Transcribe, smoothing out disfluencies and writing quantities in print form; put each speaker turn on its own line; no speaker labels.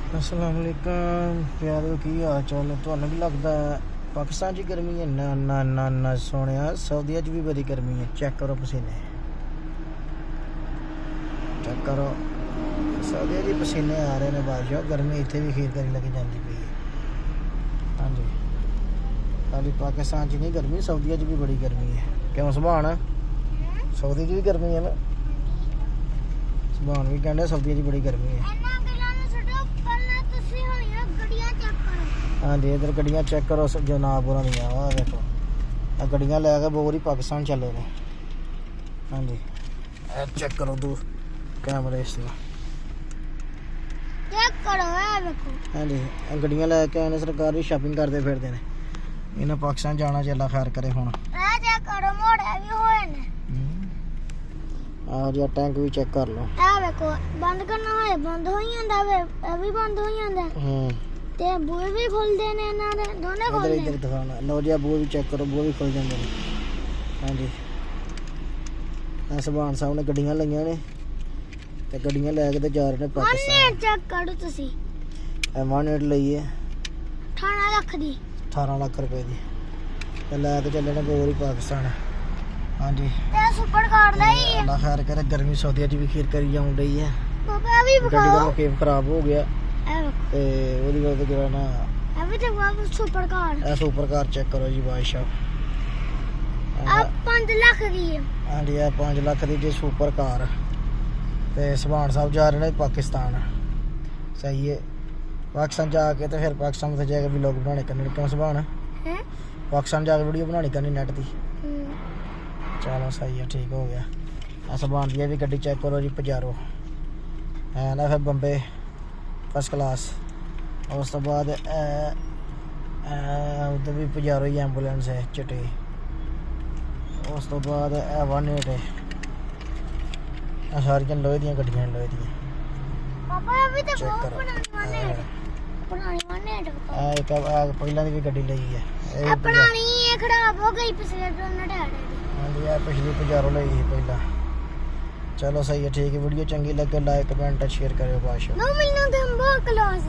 अस्सलाम वालेकुम प्यारो की हाल चाल है। ਤੁਹਾਨੂੰ ਕੀ ਲੱਗਦਾ ਪਾਕਿਸਤਾਨ 'ਚ ਗਰਮੀ ਹੈ? ਨਾ ਨਾ ਨਾ ਨਾ ਸੋਹਣਿਆ, ਸਾਊਦੀਆ 'ਚ ਵੀ ਬੜੀ ਗਰਮੀ ਹੈ। ਚੈੱਕ ਕਰੋ ਪਸੀਨੇ, ਚੈੱਕ ਕਰੋ ਸਾਊਦੀਆ 'ਚ ਪਸੀਨੇ ਆ ਰਹੇ ਨੇ ਬਾਰਿਸ਼ਾਂ। ਗਰਮੀ ਇੱਥੇ ਵੀ ਖੀਰ ਕਰੀ ਲੱਗ ਜਾਂਦੀ ਪਈ ਹੈ। ਹਾਂਜੀ, ਖਾਲੀ ਪਾਕਿਸਤਾਨ 'ਚ ਨਹੀਂ ਗਰਮੀ, ਸਾਊਦੀਆ 'ਚ ਵੀ ਬੜੀ ਗਰਮੀ ਹੈ। ਕਿਉਂ ਸੁਭਾਨ? ਸਾਊਦੀ 'ਚ ਵੀ ਗਰਮੀ ਹੈ ਨਾ। ਸੁਭਾਨ ਵੀ ਕਹਿੰਦੇ ਸਾਊਦੀਆ 'ਚ ਬੜੀ ਗਰਮੀ ਹੈ। हाँ जी, इधर गड्डियाँ चेक करो जनाब होर दियां। आह देखो आ गड्डियाँ लैके बोर ही पाकिस्तान चले ने। हाँ जी, चेक करो तू कैमरे इस
चेक करो देखो।
हाँ जी, गड्डियाँ लैके आए ने, सरकार भी शॉपिंग करते फिरते हैं। इन्हें पाकिस्तान जाना चला खैर करे हुण।
चेक करो मोड़े भी होए ने।
आ जी टैंक भी चेक कर लो।
आ देखो बंद करना होए बंद हो जांदा वे, ए भी बंद हो जांदा। ते बूहे भी खुलदे ने, इन्हां दे दोने खुलदे।
इधर दिखाना लो जी, बूहे भी चेक करो, बूहे भी खुल जांदे ने। हाँ जी, सुभान साहब ने गड्डियां लईयां ने ते गड्डियां लैके ते जा रहे ने पाकिस्तान।
चेक करो तुसी,
M1 ਲਈ ਹੈ
18 ਲੱਖ ਦੀ,
18 ਲੱਖ ਰੁਪਏ ਦੀ, ਤੇ ਲੈ ਕੇ ਚੱਲੇ ਨੇ ਬੋਰ ਹੀ ਪਾਕਿਸਤਾਨ। ਹਾਂਜੀ,
ਤੇ ਸੁਪਰ ਕਾਰ ਲਈ
ਅੱਲਾ ਖੈਰ ਕਰੇ। ਗਰਮੀ ਸਾਊਦੀਆ 'ਚ ਵੀ ਖੀਰ ਕਰੀ ਜਾਉਣ ਡਈ ਹੈ।
ਬਾਬਾ ਵੀ
ਗੱਡੀ ਦਾ
ਬਖਾਓ
ਮੁਕੇਫ ਖਰਾਬ ਹੋ ਗਿਆ
ਇਹ
ਤੇ ਉਹਦੀ ਵਜ੍ਹਾ ਤੋਂ ਜਿਹੜਾ ਨਾ
ਵੀ ਤੇ ਬਾਬਾ ਸੁਪਰ ਕਾਰ
ਇਹ ਸੁਪਰ ਕਾਰ ਚੈੱਕ ਕਰੋ ਜੀ ਬਾਦਸ਼ਾਹ।
ਆ 5 ਲੱਖ ਦੀ ਹੈ।
ਹਾਂਜੀ, ਇਹ 5 ਲੱਖ ਦੀ ਜੀ ਸੁਪਰ ਕਾਰ। ਤੇ ਸੁਭਾਨ ਸਾਹਿਬ ਜਾ ਰਹੇ ਨੇ ਪਾਕਿਸਤਾਨ। ਸਹੀ ਹੈ, ਪਾਕਿਸਤਾਨ ਜਾ ਕੇ ਤੇ ਫਿਰ ਪਾਕਿਸਤਾਨ ਉੱਥੇ ਜਾ ਕੇ ਵੀ ਲੋਕ ਬਣਾਉਣੇ ਕਰਨੇ। ਕਿਉਂ ਸੁਭਾਨ?
ਹੈ
ਪਾਕਿਸਤਾਨ ਜਾ ਕੇ ਵੀਡੀਓ ਬਣਾਉਣੀ ਕਰਨੀ ਨੈਟ ਦੀ। ਚਲੋ ਸਹੀ ਹੈ, ਠੀਕ ਹੋ ਗਿਆ। ਆ ਸੁਭਾਨ ਦੀ ਵੀ ਗੱਡੀ ਚੈੱਕ ਕਰੋ ਜੀ, ਪਜਾਰੋ ਹੈ ਨਾ, ਫਿਰ ਬੰਬੇ ਫਸਟ ਕਲਾਸ। ਉਸ ਤੋਂ ਬਾਅਦ ਉਧਰ ਵੀ ਪਜਾਰੋ ਹੀ ਐਂਬੂਲੈਂਸ ਹੈ ਚਿੱਟੀ। ਉਸ ਤੋਂ ਬਾਅਦ ਇਹ 1.8 ਹੈ। ਇਹ ਸਾਰੀਆਂ ਲੋਹੇ ਦੀਆਂ ਗੱਡੀਆਂ, ਲੋਹੇ ਦੀਆਂ।
ਪਾਪਾ ਵੀ ਤੇ
ਚੈੱਕ
ਬਹੁਤ
ਕਰੋ।
ਪੁਰਾਣੀ ਵਾਨੇ
ਇਹ ਇੱਕ ਪਹਿਲਾਂ ਦੀ ਵੀ ਗੱਡੀ ਲਈ ਹੈ। ਇਹ
ਪੁਰਾਣੀ ਇਹ ਖਰਾਬ ਹੋ ਗਈ ਪਿਛਲੇ ਦੋਨਾਂ ਟਾਇਰ ਦੀ।
ਹਾਂਜੀ, ਇਹ ਪਿਛਲੀ ਪਜਾਰੋ ਲਈ ਸੀ ਪਹਿਲਾਂ। ਚਲੋ ਸਹੀ ਹੈ, ਠੀਕ ਹੈ। ਵੀਡੀਓ ਚੰਗੀ ਲੱਗੇ ਲਾਈਕ ਕਮੈਂਟ ਸ਼ੇਅਰ ਕਰਿਓ ਬਾਦਸ਼ਾਹ।
No, me no, them work close.